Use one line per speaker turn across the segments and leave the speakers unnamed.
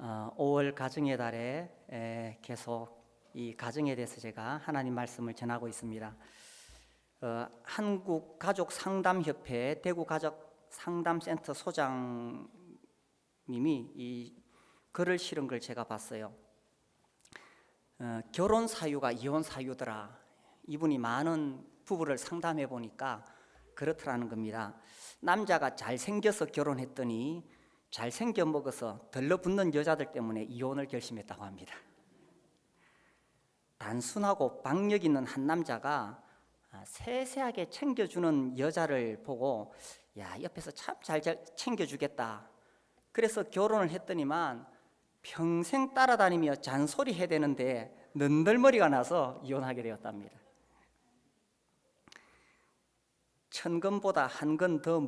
5월 가정의 달에 계속 이 가정에 대해서 제가 하나님 말씀을 전하고 있습니다. 한국가족상담협회 대구가족상담센터 소장님이 이 글을 실은 걸 제가 봤어요. 결혼 사유가 이혼 사유더라. 이분이 많은 부부를 상담해 보니까 그렇더라는 겁니다. 남자가 잘생겨서 결혼했더니 잘생겨 먹어서 들러붙는 여자들 때문에 이혼을 결심했다고 합니다. 단순하고 박력 있는 한 남자가 세세하게 챙겨주는 여자를 보고 야, 옆에서 참 잘 챙겨주겠다. 그래서 결혼을 했더니만 평생 따라다니며 잔소리 해야 되는데 는들머리가 나서 이혼하게 되었답니다. 천근보다 한 근 더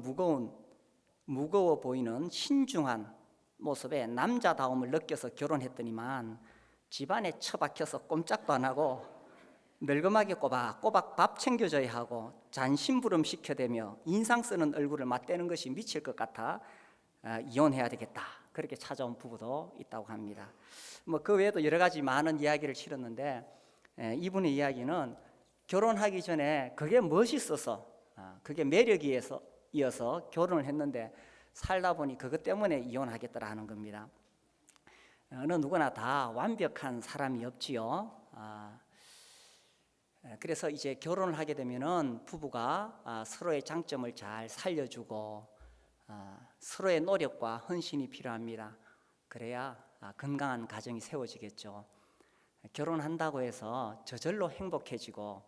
무거워 보이는 신중한 모습에 남자다움을 느껴서 결혼했더니만 집안에 처박혀서 꼼짝도 안 하고 늙음하게 꼬박꼬박 밥 챙겨줘야 하고 잔심부름 시켜대며 인상 쓰는 얼굴을 맞대는 것이 미칠 것 같아 이혼해야 되겠다. 그렇게 찾아온 부부도 있다고 합니다. 그 외에도 여러 가지 많은 이야기를 실었는데 이분의 이야기는 결혼하기 전에 그게 멋있어서 그게 매력이 이어서 결혼을 했는데 살다 보니 그것 때문에 이혼하겠다라는 겁니다. 어느 누구나 다 완벽한 사람이 없지요. 그래서 이제 결혼을 하게 되면은 부부가 서로의 장점을 잘 살려주고 서로의 노력과 헌신이 필요합니다. 그래야 건강한 가정이 세워지겠죠. 결혼한다고 해서 저절로 행복해지고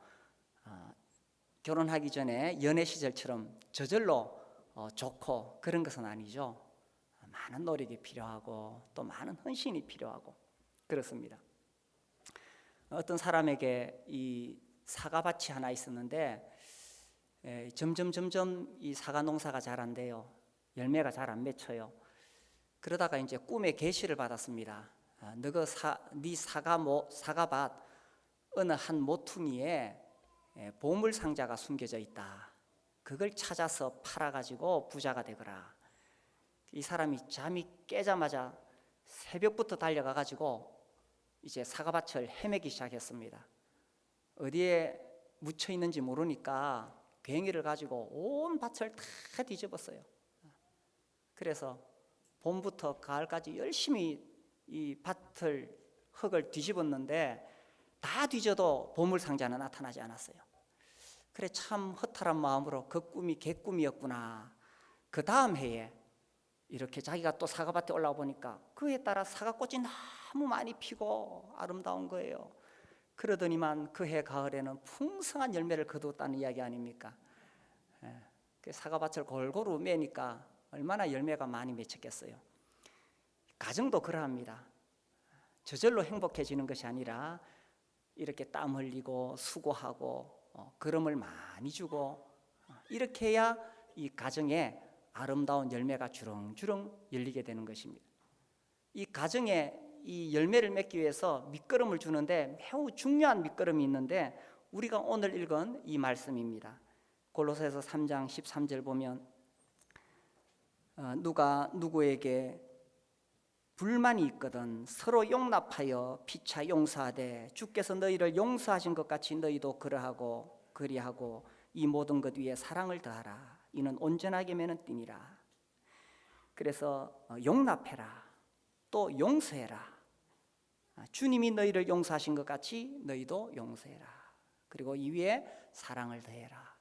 결혼하기 전에 연애 시절처럼 저절로 좋고 그런 것은 아니죠. 많은 노력이 필요하고 또 많은 헌신이 필요하고 그렇습니다. 어떤 사람에게 이 사과밭이 하나 있었는데 점점 이 사과 농사가 잘 안 돼요. 열매가 잘 안 맺혀요. 그러다가 이제 꿈에 계시를 받았습니다. 네 사과밭 어느 한 모퉁이에 보물 상자가 숨겨져 있다. 그걸 찾아서 팔아가지고 부자가 되거라. 이 사람이 잠이 깨자마자 새벽부터 달려가가지고 이제 사과밭을 헤매기 시작했습니다. 어디에 묻혀 있는지 모르니까 괭이를 가지고 온 밭을 다 뒤집었어요. 그래서 봄부터 가을까지 열심히 이 밭을 흙을 뒤집었는데 다 뒤져도 보물상자는 나타나지 않았어요. 그래 참 허탈한 마음으로 그 꿈이 개꿈이었구나. 그 다음 해에 이렇게 자기가 또 사과밭에 올라와 보니까 그에 따라 사과꽃이 너무 많이 피고 아름다운 거예요. 그러더니만 그 해 가을에는 풍성한 열매를 거두었다는 이야기 아닙니까? 그 사과밭을 골고루 매니까 얼마나 열매가 많이 맺혔겠어요. 가정도 그러합니다. 저절로 행복해지는 것이 아니라 이렇게 땀 흘리고 수고하고 그럼을 많이 주고 이렇게 해야 이 가정에 아름다운 열매가 주렁주렁 열리게 되는 것입니다. 이 가정에 이 열매를 맺기 위해서 밑거름을 주는데 매우 중요한 밑거름이 있는데 우리가 오늘 읽은 이 말씀입니다. 골로새서 3장 13절 보면 누가 누구에게 불만이 있거든 서로 용납하여 피차 용서하되 주께서 너희를 용서하신 것 같이 너희도 그리하고 이 모든 것 위에 사랑을 더하라. 이는 온전하게 매는 띠니라. 그래서 용납해라. 또 용서해라. 주님이 너희를 용서하신 것 같이 너희도 용서해라. 그리고 이 위에 사랑을 더해라.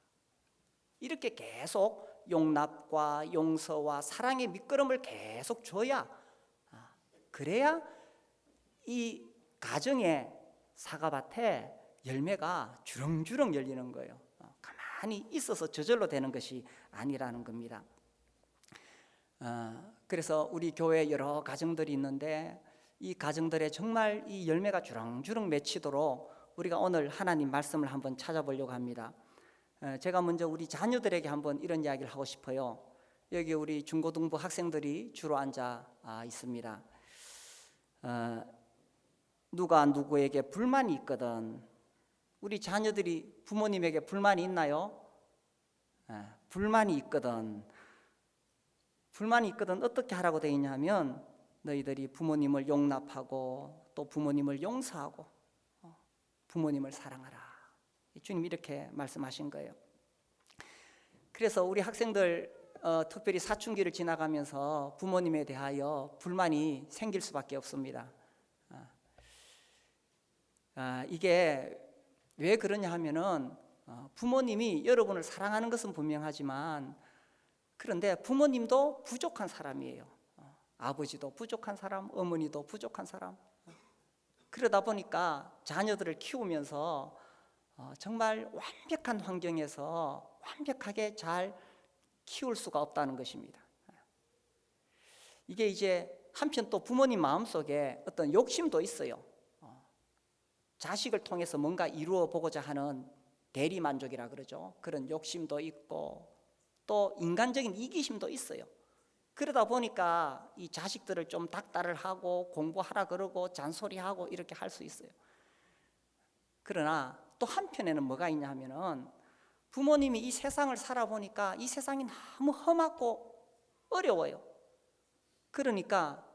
이렇게 계속 용납과 용서와 사랑의 밑거름을 계속 줘야 그래야 이 가정의 사과밭에 열매가 주렁주렁 열리는 거예요. 가만히 있어서 저절로 되는 것이 아니라는 겁니다. 그래서 우리 교회에 여러 가정들이 있는데 이 가정들에 정말 이 열매가 주렁주렁 맺히도록 우리가 오늘 하나님 말씀을 한번 찾아보려고 합니다. 제가 먼저 우리 자녀들에게 한번 이런 이야기를 하고 싶어요. 여기 우리 중고등부 학생들이 주로 앉아 있습니다. 누가 누구에게 불만이 있거든. 우리 자녀들이 부모님에게 불만이 있나요? 불만이 있거든 어떻게 하라고 되어 있냐면 너희들이 부모님을 용납하고 또 부모님을 용서하고 부모님을 사랑하라. 주님 이렇게 말씀하신 거예요. 그래서 우리 학생들 특별히 사춘기를 지나가면서 부모님에 대하여 불만이 생길 수밖에 없습니다. 이게 왜 그러냐 하면은 부모님이 여러분을 사랑하는 것은 분명하지만 그런데 부모님도 부족한 사람이에요. 아버지도 부족한 사람, 어머니도 부족한 사람. 그러다 보니까 자녀들을 키우면서 정말 완벽한 환경에서 완벽하게 잘 키울 수가 없다는 것입니다. 이게 이제 한편 또 부모님 마음속에 어떤 욕심도 있어요. 자식을 통해서 뭔가 이루어 보고자 하는 대리만족이라 그러죠. 그런 욕심도 있고 또 인간적인 이기심도 있어요. 그러다 보니까 이 자식들을 좀 닥달을 하고 공부하라 그러고 잔소리하고 이렇게 할 수 있어요. 그러나 또 한편에는 뭐가 있냐 하면은 부모님이 이 세상을 살아보니까 이 세상이 너무 험하고 어려워요. 그러니까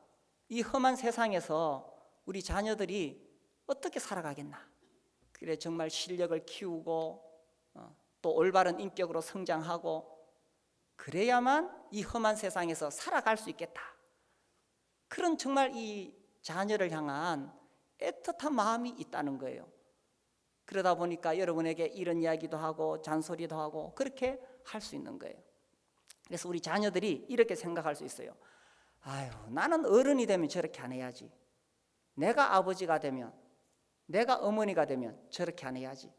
이 험한 세상에서 우리 자녀들이 어떻게 살아가겠나. 그래 정말 실력을 키우고 또 올바른 인격으로 성장하고 그래야만 이 험한 세상에서 살아갈 수 있겠다. 그런 정말 이 자녀를 향한 애틋한 마음이 있다는 거예요. 그러다 보니까 여러분에게 이런 이야기도 하고 잔소리도 하고 그렇게 할 수 있는 거예요. 그래서 우리 자녀들이 이렇게 생각할 수 있어요. 아유, 나는 어른이 되면 저렇게 안 해야지. 내가 아버지가 되면, 내가 어머니가 되면 저렇게 안 해야지.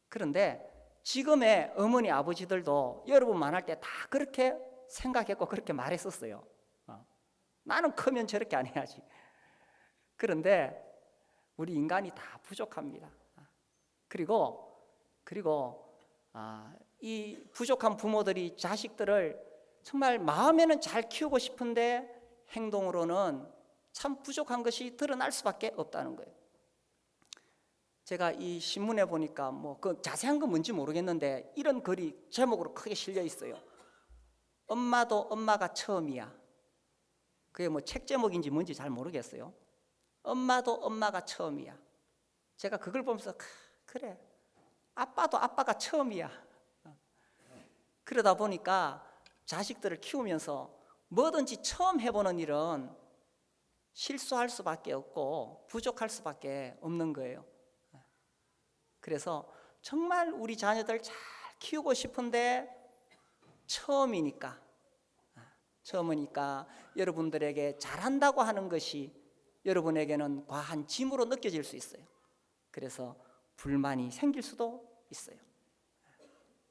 그런데 지금의 어머니 아버지들도 여러분 만날 때 다 그렇게 생각했고 그렇게 말했었어요. 나는 크면 저렇게 안 해야지. 그런데 우리 인간이 다 부족합니다. 그리고 이 부족한 부모들이 자식들을 정말 마음에는 잘 키우고 싶은데 행동으로는 참 부족한 것이 드러날 수밖에 없다는 거예요. 제가 이 신문에 보니까 뭐 그 자세한 건 뭔지 모르겠는데 이런 글이 제목으로 크게 실려 있어요. 엄마도 엄마가 처음이야. 그게 뭐 책 제목인지 뭔지 잘 모르겠어요. 엄마도 엄마가 처음이야. 제가 그걸 보면서 그래, 아빠도 아빠가 처음이야. 그러다 보니까 자식들을 키우면서 뭐든지 처음 해보는 일은 실수할 수밖에 없고 부족할 수밖에 없는 거예요. 그래서 정말 우리 자녀들 잘 키우고 싶은데 처음이니까 여러분들에게 잘한다고 하는 것이 여러분에게는 과한 짐으로 느껴질 수 있어요. 그래서 불만이 생길 수도 있어요.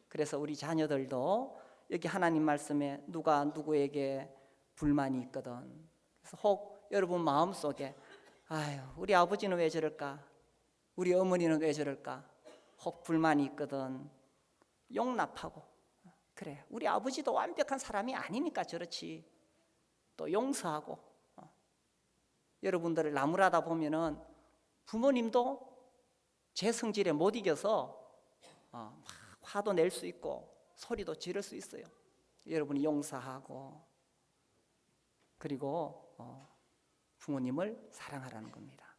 그래서 우리 자녀들도 여기 하나님 말씀에 누가 누구에게 불만이 있거든, 그래서 혹 여러분 마음속에 아유, 우리 아버지는 왜 저럴까, 우리 어머니는 왜 저럴까, 혹 불만이 있거든 용납하고, 그래 우리 아버지도 완벽한 사람이 아니니까 저렇지, 또 용서하고. 여러분들을 나무라다 보면은 부모님도 제 성질에 못 이겨서 막 화도 낼 수 있고 소리도 지를 수 있어요. 여러분이 용서하고 그리고 부모님을 사랑하라는 겁니다.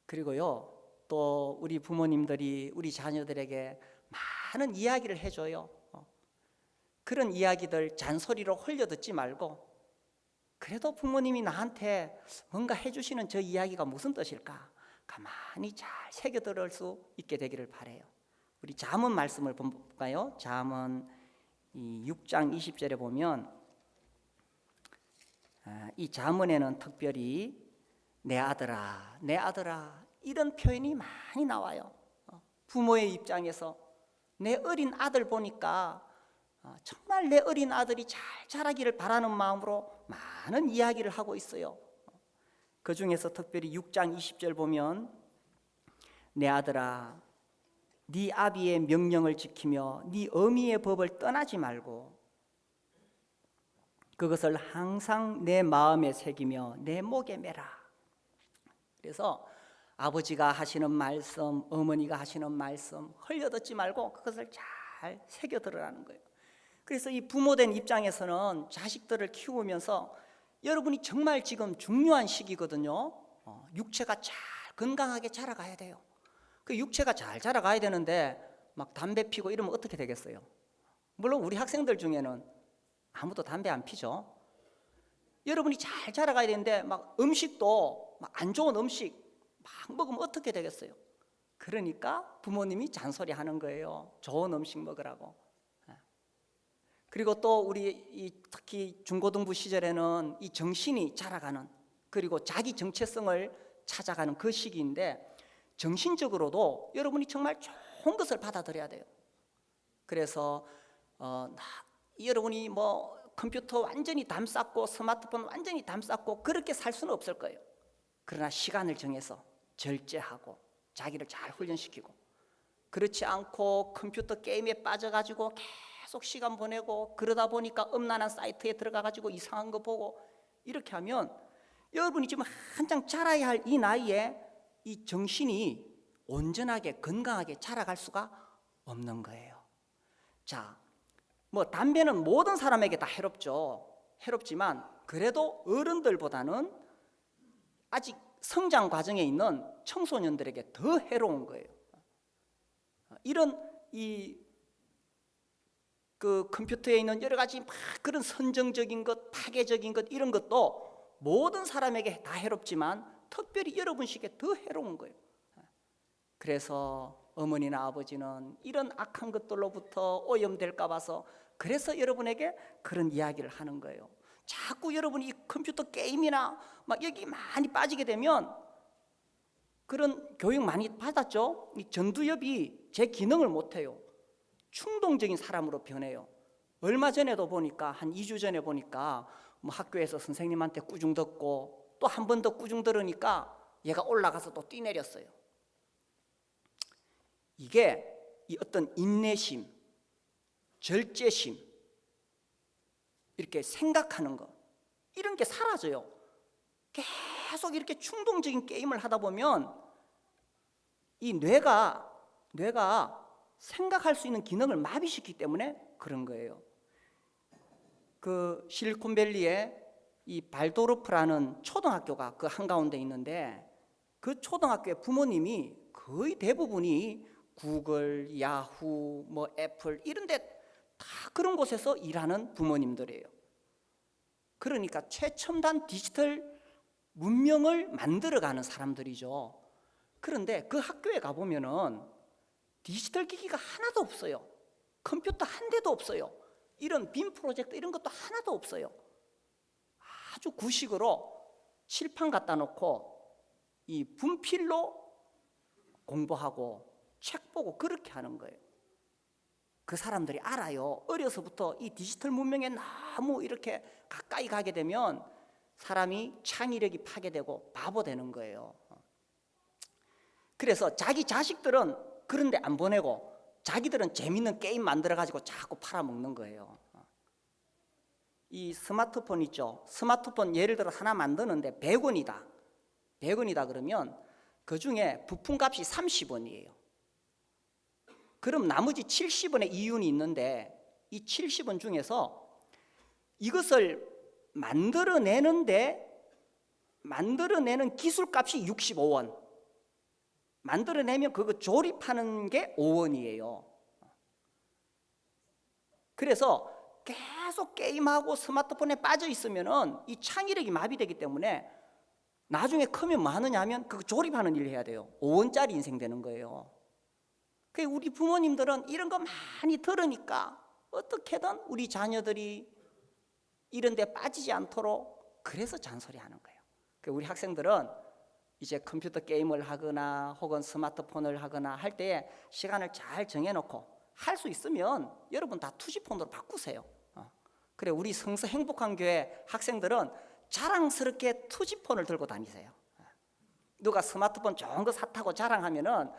그리고요, 또 우리 부모님들이 우리 자녀들에게 많은 이야기를 해줘요. 그런 이야기들 잔소리로 흘려 듣지 말고 그래도 부모님이 나한테 뭔가 해주시는 저 이야기가 무슨 뜻일까 가만히 잘 새겨들을 수 있게 되기를 바라요. 우리 잠언 말씀을 볼까요? 잠언 6장 20절에 보면 이 잠언에는 특별히 내 아들아, 내 아들아 이런 표현이 많이 나와요. 부모의 입장에서 내 어린 아들 보니까 정말 내 어린 아들이 잘 자라기를 바라는 마음으로 많은 이야기를 하고 있어요. 그 중에서 특별히 6장 20절 보면 내 아들아, 네 아비의 명령을 지키며 네 어미의 법을 떠나지 말고 그것을 항상 내 마음에 새기며 내 목에 매라. 그래서 아버지가 하시는 말씀, 어머니가 하시는 말씀 흘려듣지 말고 그것을 잘 새겨들으라는 거예요. 그래서 이 부모된 입장에서는 자식들을 키우면서 여러분이 정말 지금 중요한 시기거든요. 육체가 잘 건강하게 자라가야 돼요. 그 육체가 잘 자라가야 되는데 막 담배 피고 이러면 어떻게 되겠어요? 물론 우리 학생들 중에는 아무도 담배 안 피죠. 여러분이 잘 자라가야 되는데 막 음식도 막 안 좋은 음식 막 먹으면 어떻게 되겠어요? 그러니까 부모님이 잔소리하는 거예요. 좋은 음식 먹으라고. 그리고 또 우리 특히 중고등부 시절에는 이 정신이 자라가는, 그리고 자기 정체성을 찾아가는 그 시기인데, 정신적으로도 여러분이 정말 좋은 것을 받아들여야 돼요. 그래서 여러분이 뭐 컴퓨터 완전히 담쌓고 스마트폰 완전히 담쌓고 그렇게 살 수는 없을 거예요. 그러나 시간을 정해서 절제하고 자기를 잘 훈련시키고, 그렇지 않고 컴퓨터 게임에 빠져가지고 계속 시간 보내고 그러다 보니까 음란한 사이트에 들어가가지고 이상한 거 보고 이렇게 하면 여러분이 지금 한창 자라야 할 이 나이에 이 정신이 온전하게 건강하게 자라갈 수가 없는 거예요. 자, 뭐 담배는 모든 사람에게 다 해롭죠. 해롭지만 그래도 어른들보다는 아직 성장 과정에 있는 청소년들에게 더 해로운 거예요. 이런 그 컴퓨터에 있는 여러 가지 막 그런 선정적인 것, 파괴적인 것, 이런 것도 모든 사람에게 다 해롭지만 특별히 여러분에게 더 해로운 거예요. 그래서 어머니나 아버지는 이런 악한 것들로부터 오염될까 봐서 그래서 여러분에게 그런 이야기를 하는 거예요. 자꾸 여러분이 이 컴퓨터 게임이나 막 여기 많이 빠지게 되면, 그런 교육 많이 받았죠? 이 전두엽이 제 기능을 못해요. 충동적인 사람으로 변해요. 얼마 전에도 보니까 한 2주 전에 보니까 뭐 학교에서 선생님한테 꾸중 듣고 또 한 번 더 꾸중 들으니까 얘가 올라가서 또 뛰내렸어요. 이게 이 어떤 인내심, 절제심, 이렇게 생각하는 거, 이런 게 사라져요. 계속 이렇게 충동적인 게임을 하다 보면 이 뇌가 생각할 수 있는 기능을 마비시키기 때문에 그런 거예요. 그 실리콘밸리에 이 발도르프라는 초등학교가 그 한가운데 있는데, 그 초등학교의 부모님이 거의 대부분이 구글, 야후, 뭐 애플 이런 데 다 그런 곳에서 일하는 부모님들이에요. 그러니까 최첨단 디지털 문명을 만들어가는 사람들이죠. 그런데 그 학교에 가보면은 디지털 기기가 하나도 없어요. 컴퓨터 한 대도 없어요. 이런 빔 프로젝터 이런 것도 하나도 없어요. 아주 구식으로 칠판 갖다 놓고 이 분필로 공부하고 책 보고 그렇게 하는 거예요. 그 사람들이 알아요. 어려서부터 이 디지털 문명에 너무 이렇게 가까이 가게 되면 사람이 창의력이 파괴되고 바보 되는 거예요. 그래서 자기 자식들은 그런데 안 보내고 자기들은 재밌는 게임 만들어가지고 자꾸 팔아먹는 거예요. 이 스마트폰 있죠. 스마트폰 예를 들어 하나 만드는데 100원이다. 100원이다 그러면 그 중에 부품값이 30원이에요. 그럼 나머지 70원의 이윤이 있는데, 이 70원 중에서 이것을 만들어내는 기술값이 65원, 만들어내면 그거 조립하는 게 5원이에요. 그래서 계속 게임하고 스마트폰에 빠져 있으면은 이 창의력이 마비되기 때문에 나중에 크면 뭐 하느냐 하면 그거 조립하는 일을 해야 돼요. 5원짜리 인생 되는 거예요. 우리 부모님들은 이런 거 많이 들으니까 어떻게든 우리 자녀들이 이런 데 빠지지 않도록 그래서 잔소리하는 거예요. 우리 학생들은 이제 컴퓨터 게임을 하거나 혹은 스마트폰을 하거나 할 때 시간을 잘 정해놓고 할 수 있으면 여러분 다 투지폰으로 바꾸세요. 그래, 우리 성서 행복한 교회 학생들은 자랑스럽게 투지폰을 들고 다니세요. 누가 스마트폰 좋은 거 샀다고 자랑하면은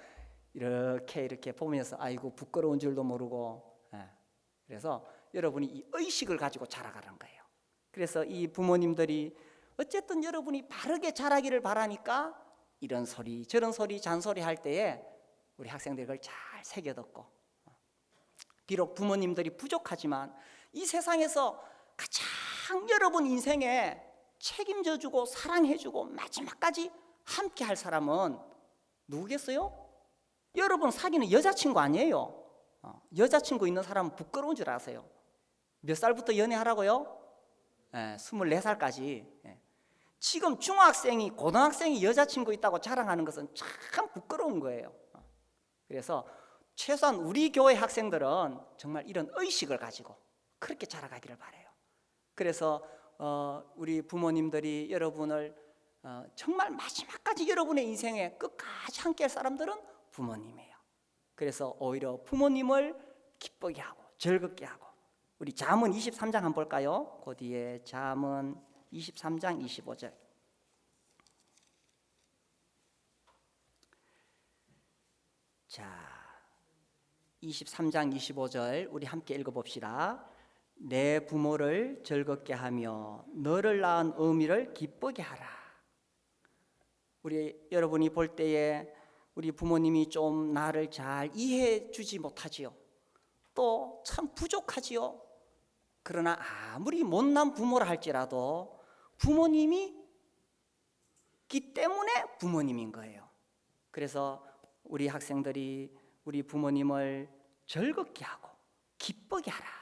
이렇게 보면서 아이고 부끄러운 줄도 모르고. 그래서 여러분이 이 의식을 가지고 자라가는 거예요. 그래서 이 부모님들이 어쨌든 여러분이 바르게 자라기를 바라니까 이런 소리 저런 소리 잔소리 할 때에 우리 학생들이 그걸 잘 새겨듣고, 비록 부모님들이 부족하지만 이 세상에서 가장 여러분 인생에 책임져주고 사랑해주고 마지막까지 함께 할 사람은 누구겠어요? 여러분 사귀는 여자친구 아니에요. 여자친구 있는 사람은 부끄러운 줄 아세요? 몇 살부터 연애하라고요? 24살까지. 지금 중학생이 고등학생이 여자친구 있다고 자랑하는 것은 참 부끄러운 거예요. 그래서 최소한 우리 교회 학생들은 정말 이런 의식을 가지고 그렇게 자라가기를 바라요. 그래서 우리 부모님들이 여러분을 정말 마지막까지 여러분의 인생에 끝까지 함께할 사람들은 부모님이에요. 그래서 오히려 부모님을 기쁘게 하고 즐겁게 하고, 우리 잠언 23장 한번 볼까요? 그 뒤에 잠언 23장 25절. 자, 23장 25절 우리 함께 읽어봅시다. 내 부모를 즐겁게 하며 너를 낳은 어미를 기쁘게 하라. 우리 여러분이 볼 때에 우리 부모님이 좀 나를 잘 이해해 주지 못하지요. 또 참 부족하지요. 그러나 아무리 못난 부모라 할지라도 부모님이기 때문에 부모님인 거예요. 그래서 우리 학생들이 우리 부모님을 즐겁게 하고 기쁘게 하라.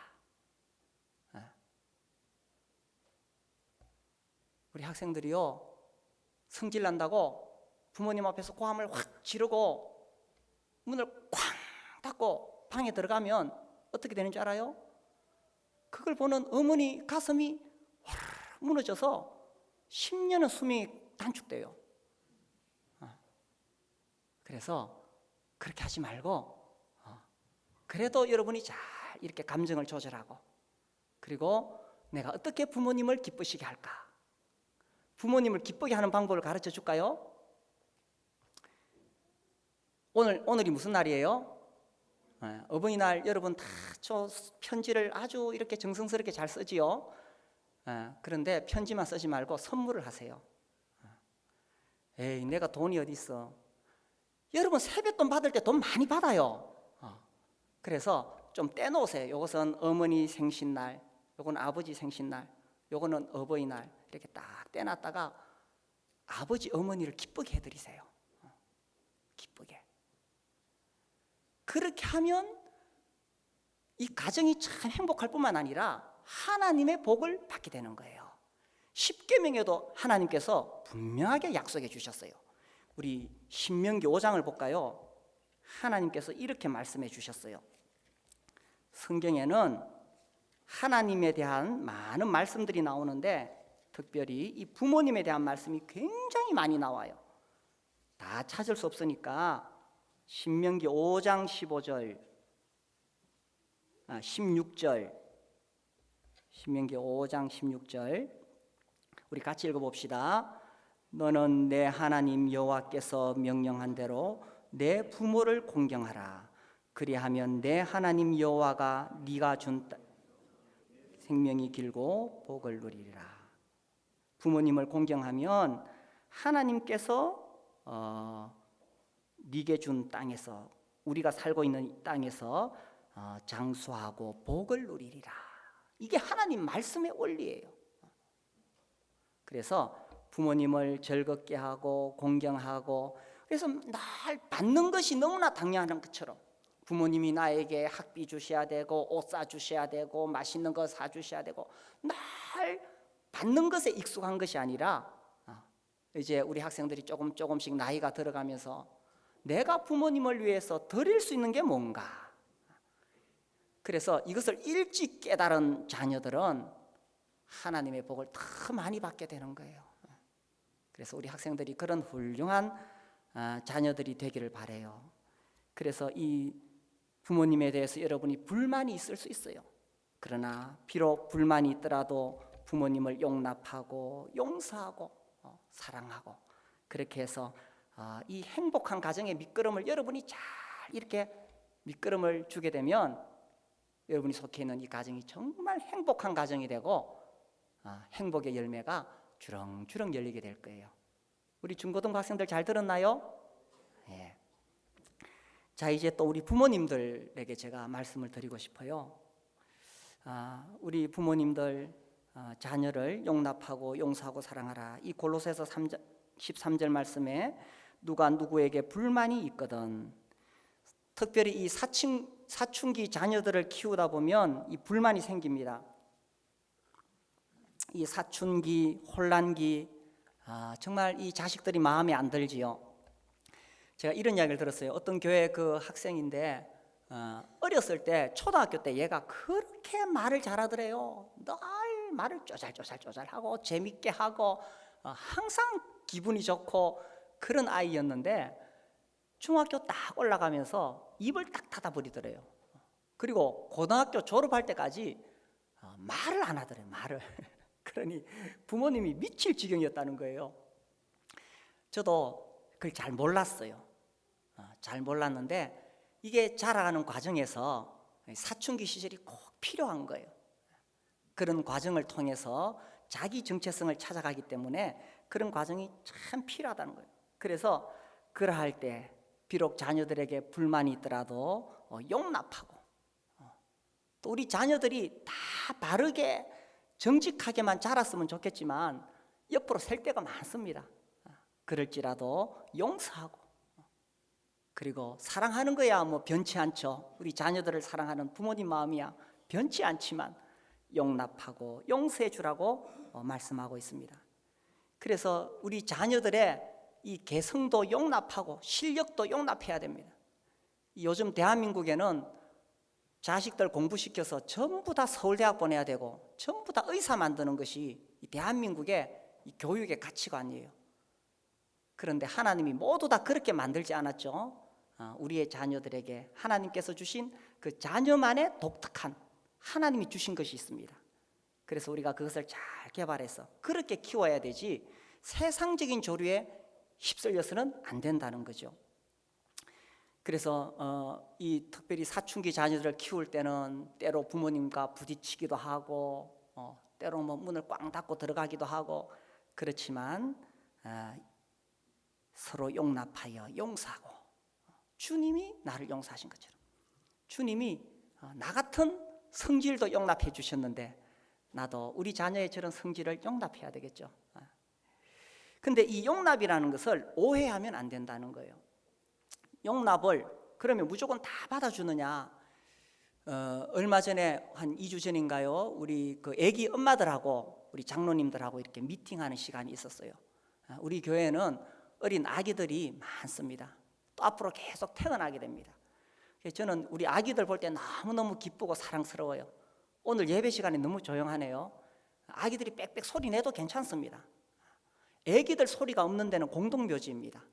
우리 학생들이요, 성질 난다고 부모님 앞에서 고함을 확 지르고 문을 쾅 닫고 방에 들어가면 어떻게 되는 줄 알아요? 그걸 보는 어머니 가슴이 무너져서 10년은 수명이 단축돼요. 그래서 그렇게 하지 말고 그래도 여러분이 잘 이렇게 감정을 조절하고, 그리고 내가 어떻게 부모님을 기쁘시게 할까? 부모님을 기쁘게 하는 방법을 가르쳐 줄까요? 오늘이 무슨 날이에요? 어버이날. 여러분 다 저 편지를 아주 이렇게 정성스럽게 잘 쓰지요. 그런데 편지만 쓰지 말고 선물을 하세요. 에이, 내가 돈이 어디 있어. 여러분 세뱃돈 받을 때 돈 많이 받아요. 그래서 좀 떼놓으세요. 이것은 어머니 생신날, 이건 아버지 생신날, 이거는 어버이날, 이렇게 딱 떼놨다가 아버지 어머니를 기쁘게 해드리세요. 기쁘게. 그렇게 하면 이 가정이 참 행복할 뿐만 아니라 하나님의 복을 받게 되는 거예요. 십계명에도 하나님께서 분명하게 약속해 주셨어요. 우리 신명기 5장을 볼까요? 하나님께서 이렇게 말씀해 주셨어요. 성경에는 하나님에 대한 많은 말씀들이 나오는데 특별히 이 부모님에 대한 말씀이 굉장히 많이 나와요. 다 찾을 수 없으니까 신명기 5장 15절 16절, 신명기 5장 16절 우리 같이 읽어봅시다. 너는 내 하나님 여호와께서 명령한 대로 내 부모를 공경하라. 그리하면 내 하나님 여호와가 네가 준 생명이 길고 복을 누리리라. 부모님을 공경하면 하나님께서 네게 준 땅에서, 우리가 살고 있는 땅에서 장수하고 복을 누리리라. 이게 하나님 말씀의 원리예요. 그래서 부모님을 즐겁게 하고 공경하고, 그래서 날 받는 것이 너무나 당연한 것처럼 부모님이 나에게 학비 주셔야 되고 옷 사주셔야 되고 맛있는 거 사주셔야 되고 날 받는 것에 익숙한 것이 아니라 이제 우리 학생들이 조금씩 나이가 들어가면서 내가 부모님을 위해서 드릴 수 있는 게 뭔가, 그래서 이것을 일찍 깨달은 자녀들은 하나님의 복을 더 많이 받게 되는 거예요. 그래서 우리 학생들이 그런 훌륭한 자녀들이 되기를 바라요. 그래서 이 부모님에 대해서 여러분이 불만이 있을 수 있어요. 그러나 비록 불만이 있더라도 부모님을 용납하고 용서하고 사랑하고, 그렇게 해서 이 행복한 가정의 밑거름을 여러분이 잘 이렇게 밑거름을 주게 되면 여러분이 속해 있는 이 가정이 정말 행복한 가정이 되고 행복의 열매가 주렁주렁 열리게 될 거예요. 우리 중고등부 학생들 잘 들었나요? 예. 자, 이제 또 우리 부모님들에게 제가 말씀을 드리고 싶어요. 우리 부모님들 자녀를 용납하고 용서하고 사랑하라. 이 골로새서 13절 말씀에 누가 누구에게 불만이 있거든, 특별히 이 사춘기 자녀들을 키우다 보면 이 불만이 생깁니다. 이 사춘기, 혼란기, 정말 이 자식들이 마음에 안 들지요. 제가 이런 이야기를 들었어요. 어떤 교회 그 학생인데 어렸을 때, 초등학교 때 얘가 그렇게 말을 잘하더래요. 늘 말을 쪼잘하고 재밌게 하고 항상 기분이 좋고 그런 아이였는데, 중학교 딱 올라가면서 입을 딱 닫아버리더래요. 그리고 고등학교 졸업할 때까지 말을 안 하더래요. 말을. 그러니 부모님이 미칠 지경이었다는 거예요. 저도 그걸 잘 몰랐어요. 잘 몰랐는데 이게 자라가는 과정에서 사춘기 시절이 꼭 필요한 거예요. 그런 과정을 통해서 자기 정체성을 찾아가기 때문에 그런 과정이 참 필요하다는 거예요. 그래서 그러할 때 비록 자녀들에게 불만이 있더라도 용납하고, 또 우리 자녀들이 다 바르게 정직하게만 자랐으면 좋겠지만 옆으로 셀 때가 많습니다. 그럴지라도 용서하고, 그리고 사랑하는 거야 뭐 변치 않죠. 우리 자녀들을 사랑하는 부모님 마음이야 변치 않지만 용납하고 용서해 주라고 말씀하고 있습니다. 그래서 우리 자녀들의 이 개성도 용납하고 실력도 용납해야 됩니다. 요즘 대한민국에는 자식들 공부시켜서 전부 다 서울대학 보내야 되고 전부 다 의사 만드는 것이 이 대한민국의 이 교육의 가치관이에요. 그런데 하나님이 모두 다 그렇게 만들지 않았죠. 우리의 자녀들에게 하나님께서 주신 그 자녀만의 독특한, 하나님이 주신 것이 있습니다. 그래서 우리가 그것을 잘 개발해서 그렇게 키워야 되지 세상적인 조류에 휩쓸려서는 안 된다는 거죠. 그래서 이 특별히 사춘기 자녀들을 키울 때는 때로 부모님과 부딪히기도 하고 때로 뭐 문을 꽝 닫고 들어가기도 하고, 그렇지만 서로 용납하여 용서하고, 주님이 나를 용서하신 것처럼 주님이 나 같은 성질도 용납해 주셨는데 나도 우리 자녀의 저런 성질을 용납해야 되겠죠. 근데 이 용납이라는 것을 오해하면 안 된다는 거예요. 용납을 그러면 무조건 다 받아주느냐? 얼마 전에 한 2주 전인가요? 우리 그 아기 엄마들하고 우리 장로님들하고 이렇게 미팅하는 시간이 있었어요. 우리 교회는 어린 아기들이 많습니다. 또 앞으로 계속 태어나게 됩니다. 저는 우리 아기들 볼 때 너무너무 기쁘고 사랑스러워요. 오늘 예배 시간에 너무 조용하네요. 아기들이 빽빽 소리 내도 괜찮습니다. 아기들 소리가 없는 데는 공동묘지입니다.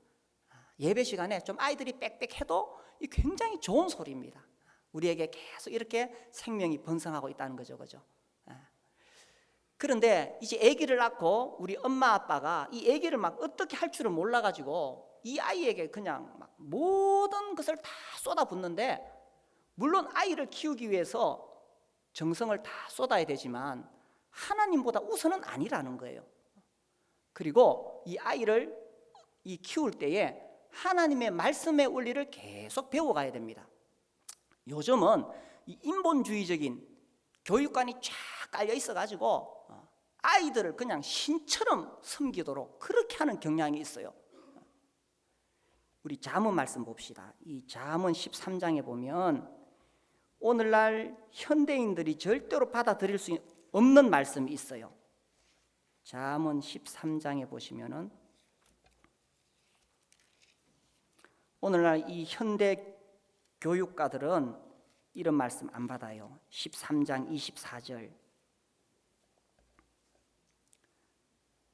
예배 시간에 좀 아이들이 빽빽 해도 이 굉장히 좋은 소리입니다. 우리에게 계속 이렇게 생명이 번성하고 있다는 거죠, 그죠? 그런데 이제 아기를 낳고 우리 엄마 아빠가 이 아기를 막 어떻게 할 줄을 몰라가지고 이 아이에게 그냥 막 모든 것을 다 쏟아붓는데, 물론 아이를 키우기 위해서 정성을 다 쏟아야 되지만 하나님보다 우선은 아니라는 거예요. 그리고 이 아이를 키울 때에 하나님의 말씀의 원리를 계속 배워가야 됩니다. 요즘은 이 인본주의적인 교육관이 쫙 깔려 있어가지고 아이들을 그냥 신처럼 섬기도록 그렇게 하는 경향이 있어요. 우리 잠언 말씀 봅시다. 이 잠언 13장에 보면 오늘날 현대인들이 절대로 받아들일 수 없는 말씀이 있어요. 잠언 13장에 보시면은 오늘날 이 현대 교육가들은 이런 말씀 안 받아요. 13장 24절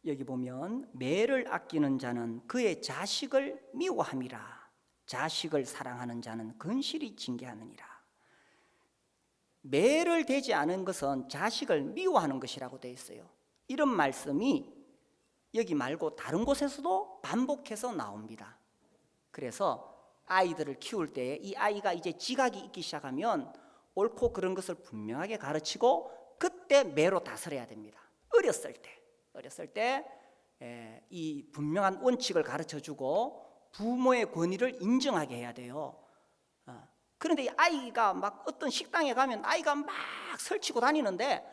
여기 보면 매를 아끼는 자는 그의 자식을 미워함이라, 자식을 사랑하는 자는 건실히 징계하느니라. 매를 대지 않은 것은 자식을 미워하는 것이라고 되어 있어요. 이런 말씀이 여기 말고 다른 곳에서도 반복해서 나옵니다. 그래서 아이들을 키울 때 이 아이가 이제 지각이 있기 시작하면 옳고 그른 것을 분명하게 가르치고 그때 매로 다스려야 됩니다. 어렸을 때 이 분명한 원칙을 가르쳐주고 부모의 권위를 인정하게 해야 돼요. 그런데 이 아이가 막 어떤 식당에 가면 아이가 막 설치고 다니는데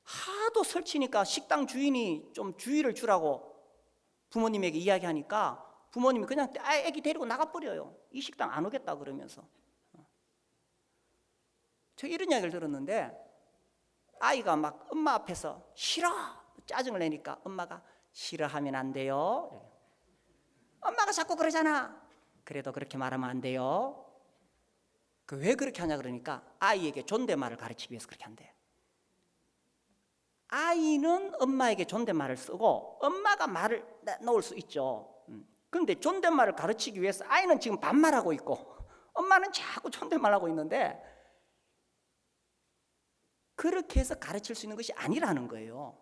하도 설치니까 식당 주인이 좀 주의를 주라고 부모님에게 이야기하니까 부모님이 그냥 애기 데리고 나가버려요. 이 식당 안 오겠다 그러면서. 제가 이런 이야기를 들었는데 아이가 막 엄마 앞에서 싫어 짜증을 내니까 엄마가 싫어하면 안 돼요. 엄마가 자꾸 그러잖아. 그래도 그렇게 말하면 안 돼요. 왜 그렇게 하냐 그러니까 아이에게 존댓말을 가르치기 위해서 그렇게 한대요. 아이는 엄마에게 존댓말을 쓰고 엄마가 말을 놓을 수 있죠. 그런데 존댓말을 가르치기 위해서 아이는 지금 반말하고 있고 엄마는 자꾸 존댓말하고 있는데 그렇게 해서 가르칠 수 있는 것이 아니라는 거예요.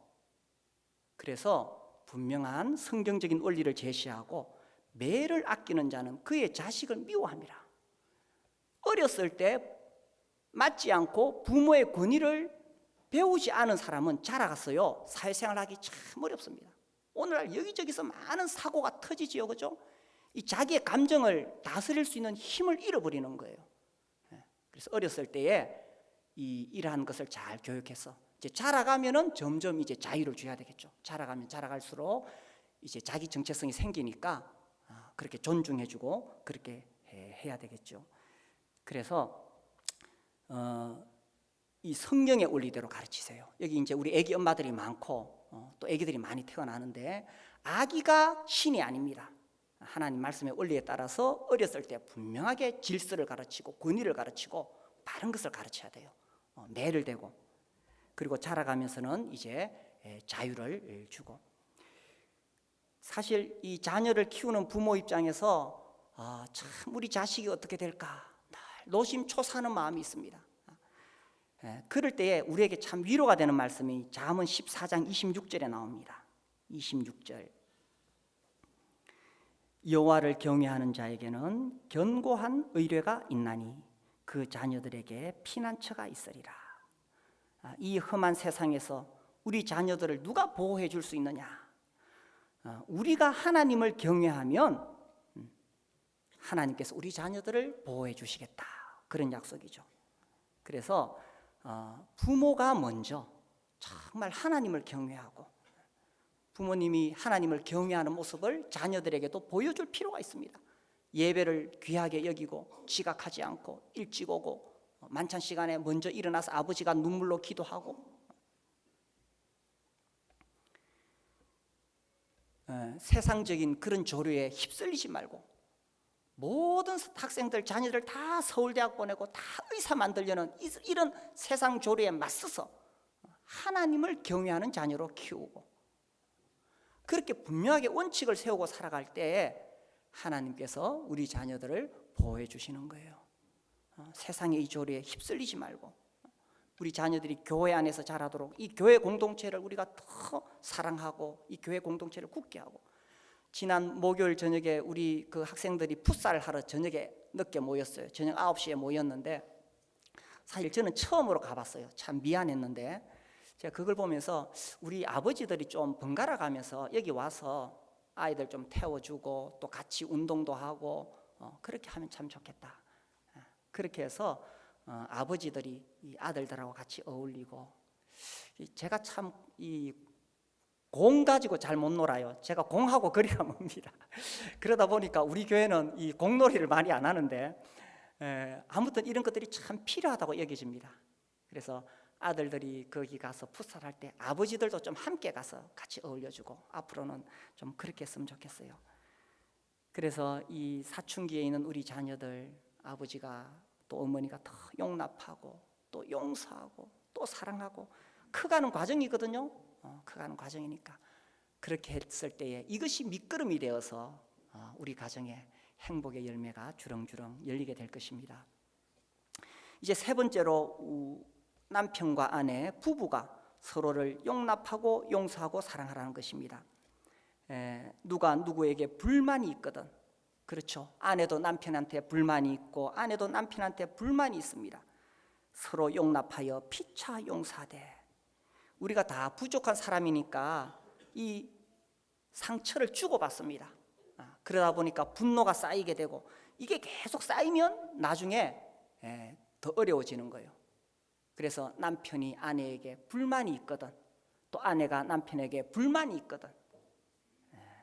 그래서 분명한 성경적인 원리를 제시하고 매를 아끼는 자는 그의 자식을 미워함이라. 어렸을 때 맞지 않고 부모의 권위를 배우지 않은 사람은 자라갔어요. 사회생활하기 참 어렵습니다. 오늘날 여기저기서 많은 사고가 터지지요, 그죠? 이 자기의 감정을 다스릴 수 있는 힘을 잃어버리는 거예요. 그래서 어렸을 때에 이러한 것을 잘 교육해서 이제 자라가면은 점점 이제 자유를 줘야 되겠죠. 자라가면 자라갈수록 이제 자기 정체성이 생기니까 그렇게 존중해주고 그렇게 해야 되겠죠. 그래서 이 성경의 원리대로 가르치세요. 여기 이제 우리 아기 엄마들이 많고 또 아기들이 많이 태어나는데 아기가 신이 아닙니다. 하나님 말씀의 원리에 따라서 어렸을 때 분명하게 질서를 가르치고 권위를 가르치고 바른 것을 가르쳐야 돼요. 매를 대고 그리고 자라가면서는 이제 자유를 주고. 사실 이 자녀를 키우는 부모 입장에서 참 우리 자식이 어떻게 될까 늘 노심초사하는 마음이 있습니다. 그럴 때에 우리에게 참 위로가 되는 말씀이 잠언 14장 26절에 나옵니다. 26절 여호와를 경외하는 자에게는 견고한 의뢰가 있나니 그 자녀들에게 피난처가 있으리라. 이 험한 세상에서 우리 자녀들을 누가 보호해 줄 수 있느냐? 우리가 하나님을 경외하면 하나님께서 우리 자녀들을 보호해 주시겠다. 그런 약속이죠. 그래서 부모가 먼저 정말 하나님을 경외하고 부모님이 하나님을 경외하는 모습을 자녀들에게도 보여줄 필요가 있습니다. 예배를 귀하게 여기고 지각하지 않고 일찍 오고 만찬 시간에 먼저 일어나서 아버지가 눈물로 기도하고 세상적인 그런 조류에 휩쓸리지 말고 모든 학생들 자녀들 다 서울대학 보내고 다 의사 만들려는 이런 세상 조류에 맞서서 하나님을 경외하는 자녀로 키우고 그렇게 분명하게 원칙을 세우고 살아갈 때에 하나님께서 우리 자녀들을 보호해 주시는 거예요. 세상의 이 조류에 휩쓸리지 말고 우리 자녀들이 교회 안에서 자라도록 이 교회 공동체를 우리가 더 사랑하고 이 교회 공동체를 굳게 하고 지난 목요일 저녁에 우리 그 학생들이 풋살 하러 저녁에 늦게 모였어요. 저녁 9시에 모였는데 사실 저는 처음으로 가봤어요. 참 미안했는데 제가 그걸 보면서 우리 아버지들이 좀 번갈아 가면서 여기 와서 아이들 좀 태워주고 또 같이 운동도 하고 그렇게 하면 참 좋겠다. 그렇게 해서 아버지들이 이 아들들하고 같이 어울리고 제가 참 이 공 가지고 잘 못 놀아요. 제가 공하고 거리가 멉니다. 그러다 보니까 우리 교회는 이 공놀이를 많이 안 하는데 아무튼 이런 것들이 참 필요하다고 여겨집니다. 그래서 아들들이 거기 가서 풋살할 때 아버지들도 좀 함께 가서 같이 어울려주고 앞으로는 좀 그렇게 했으면 좋겠어요. 그래서 이 사춘기에 있는 우리 자녀들 아버지가 또 어머니가 더 용납하고 또 용서하고 또 사랑하고 커가는 과정이거든요. 커가는 과정이니까 그렇게 했을 때에 이것이 밑거름이 되어서 우리 가정에 행복의 열매가 주렁주렁 열리게 될 것입니다. 이제 세 번째로 남편과 아내, 부부가 서로를 용납하고 용서하고 사랑하라는 것입니다. 누가 누구에게 불만이 있거든 그렇죠. 아내도 남편한테 불만이 있고 아내도 남편한테 불만이 있습니다. 서로 용납하여 피차 용서하되 우리가 다 부족한 사람이니까 이 상처를 주고받습니다. 그러다 보니까 분노가 쌓이게 되고 이게 계속 쌓이면 나중에 더 어려워지는 거예요. 그래서 남편이 아내에게 불만이 있거든, 또 아내가 남편에게 불만이 있거든,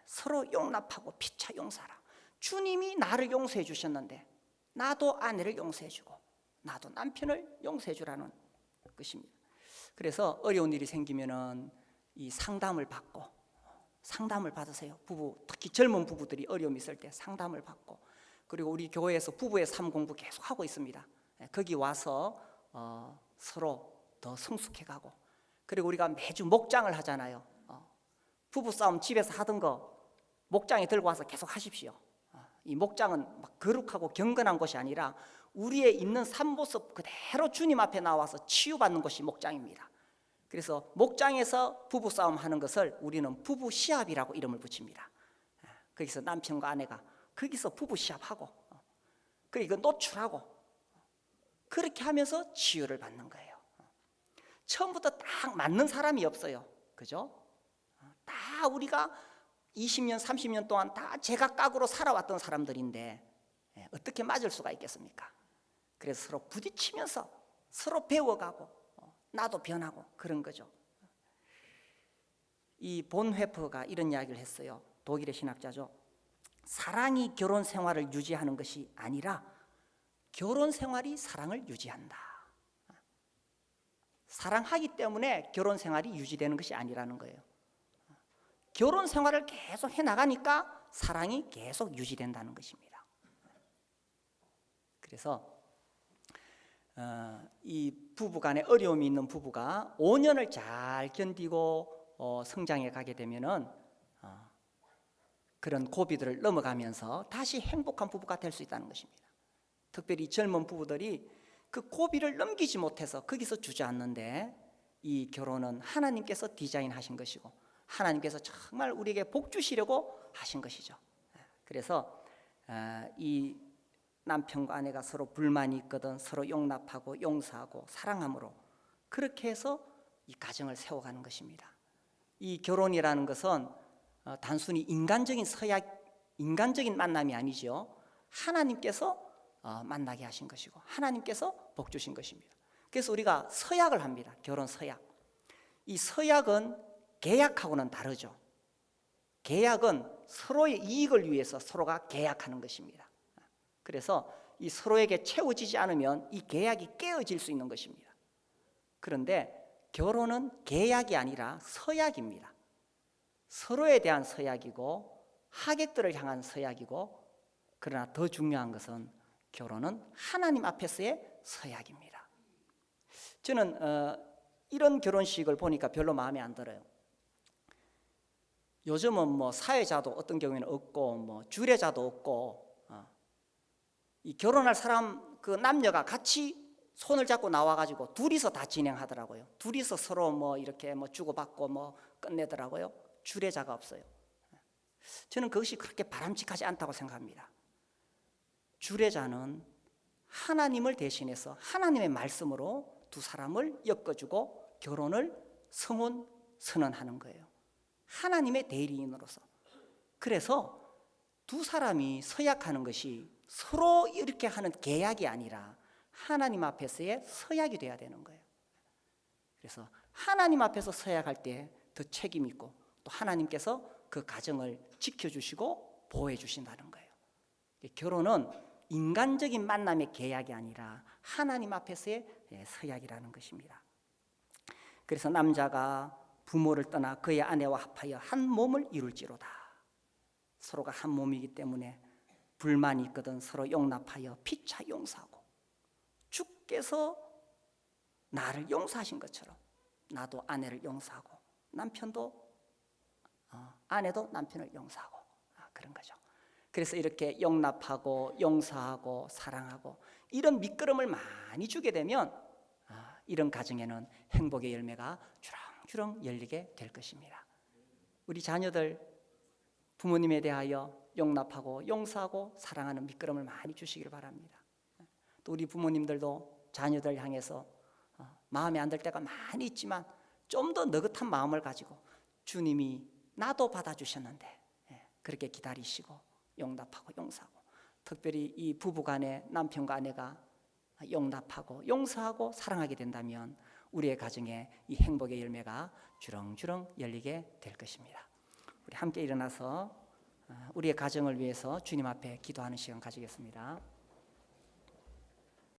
서로 용납하고 피차 용서하라. 주님이 나를 용서해 주셨는데 나도 아내를 용서해 주고 나도 남편을 용서해 주라는 것입니다. 그래서 어려운 일이 생기면은 이 상담을 받으세요. 부부, 특히 젊은 부부들이 어려움이 있을 때 상담을 받고, 그리고 우리 교회에서 부부의 삶 공부 계속 하고 있습니다. 거기 와서 서로 더 성숙해가고, 그리고 우리가 매주 목장을 하잖아요. 부부 싸움 집에서 하던 거 목장에 들고 와서 계속 하십시오. 이 목장은 막 거룩하고 경건한 것이 아니라 우리의 있는 삶 모습 그대로 주님 앞에 나와서 치유받는 것이 목장입니다. 그래서 목장에서 부부 싸움 하는 것을 우리는 부부 시합이라고 이름을 붙입니다. 거기서 남편과 아내가 거기서 부부 시합하고, 그리고 노출하고, 그렇게 하면서 치유를 받는 거예요. 처음부터 딱 맞는 사람이 없어요. 그죠? 다 우리가 20년, 30년 동안 다 제각각으로 살아왔던 사람들인데 어떻게 맞을 수가 있겠습니까? 그래서 서로 부딪히면서 서로 배워가고 나도 변하고 그런 거죠. 이 본회퍼가 이런 이야기를 했어요. 독일의 신학자죠. 사랑이 결혼 생활을 유지하는 것이 아니라 결혼 생활이 사랑을 유지한다. 사랑하기 때문에 결혼 생활이 유지되는 것이 아니라는 거예요. 결혼 생활을 계속 해나가니까 사랑이 계속 유지된다는 것입니다. 그래서 이 부부간에 어려움이 있는 부부가 5년을 잘 견디고 성장해 가게 되면은 그런 고비들을 넘어가면서 다시 행복한 부부가 될 수 있다는 것입니다. 특별히 젊은 부부들이 그 고비를 넘기지 못해서 거기서 주저앉는데, 이 결혼은 하나님께서 디자인하신 것이고 하나님께서 정말 우리에게 복 주시려고 하신 것이죠. 그래서 이 남편과 아내가 서로 불만이 있거든 서로 용납하고 용서하고 사랑함으로 그렇게 해서 이 가정을 세워가는 것입니다. 이 결혼이라는 것은 단순히 인간적인 만남이 아니죠. 하나님께서 만나게 하신 것이고 하나님께서 복 주신 것입니다. 그래서 우리가 서약을 합니다. 결혼 서약. 이 서약은 계약하고는 다르죠. 계약은 서로의 이익을 위해서 서로가 계약하는 것입니다. 그래서 이 서로에게 채워지지 않으면 이 계약이 깨어질 수 있는 것입니다. 그런데 결혼은 계약이 아니라 서약입니다. 서로에 대한 서약이고 하객들을 향한 서약이고, 그러나 더 중요한 것은 결혼은 하나님 앞에서의 서약입니다. 저는 이런 결혼식을 보니까 별로 마음에 안 들어요. 요즘은 뭐 사회자도 어떤 경우에는 없고 뭐 주례자도 없고, 이 결혼할 사람 그 남녀가 같이 손을 잡고 나와가지고 둘이서 다 진행하더라고요. 둘이서 서로 뭐 이렇게 뭐 주고받고 뭐 끝내더라고요. 주례자가 없어요. 저는 그것이 그렇게 바람직하지 않다고 생각합니다. 주례자는 하나님을 대신해서 하나님의 말씀으로 두 사람을 엮어주고 결혼을 선언하는 거예요. 하나님의 대리인으로서. 그래서 두 사람이 서약하는 것이 서로 이렇게 하는 계약이 아니라 하나님 앞에서의 서약이 돼야 되는 거예요. 그래서 하나님 앞에서 서약할 때 더 책임 있고 또 하나님께서 그 가정을 지켜주시고 보호해 주신다는 거예요. 결혼은 인간적인 만남의 계약이 아니라 하나님 앞에서의 서약이라는 것입니다. 그래서 남자가 부모를 떠나 그의 아내와 합하여 한 몸을 이룰지로다. 서로가 한 몸이기 때문에 불만이 있거든 서로 용납하여 피차 용서하고, 주께서 나를 용서하신 것처럼 나도 아내를 용서하고 남편도 아내도 남편을 용서하고 그런 거죠. 그래서 이렇게 용납하고 용서하고 사랑하고 이런 밑거름을 많이 주게 되면 이런 가정에는 행복의 열매가 주렁주렁 열리게 될 것입니다. 우리 자녀들 부모님에 대하여 용납하고 용서하고 사랑하는 밑거름을 많이 주시길 바랍니다. 또 우리 부모님들도 자녀들 향해서 마음에 안 들 때가 많이 있지만 좀 더 느긋한 마음을 가지고 주님이 나도 받아주셨는데 그렇게 기다리시고 용납하고 용서하고, 특별히 이 부부간에 남편과 아내가 용납하고 용서하고 사랑하게 된다면 우리의 가정에 이 행복의 열매가 주렁주렁 열리게 될 것입니다. 우리 함께 일어나서 우리의 가정을 위해서 주님 앞에 기도하는 시간 가지겠습니다.